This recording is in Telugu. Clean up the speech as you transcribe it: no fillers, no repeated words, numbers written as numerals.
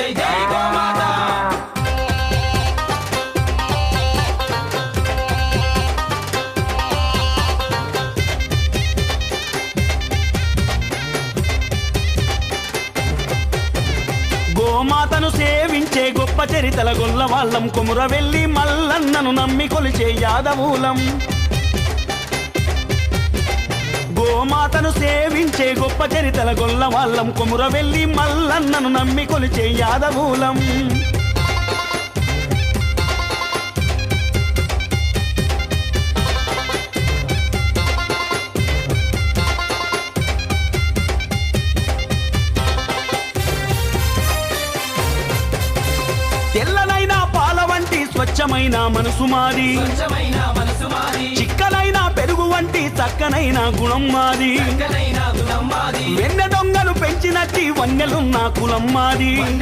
జై జై గోమాత గోమాతను సేవించే గొప్ప చరితల గొల్ల వాళ్ళం కొమురవెల్లి మల్లన్నను నమ్మి కొలిచే యాదవులం గోమాతను సేవించే గొప్ప చరితల గొల్ల వాళ్ళం కొమురవెల్లి మల్లన్నను నమ్మి కొలిచే యాదవులం తెల్లనైన పాల వంటి స్వచ్ఛమైన మనసు మాది స్వచ్ఛమైన మనసు మాది చిక్కనైన పెరుగు వంటి చక్కనైన గుణం మాది చక్కనైన గుణం మాది వెన్న దొంగలు పెంచినట్టి వన్నెలున్న కులం మాది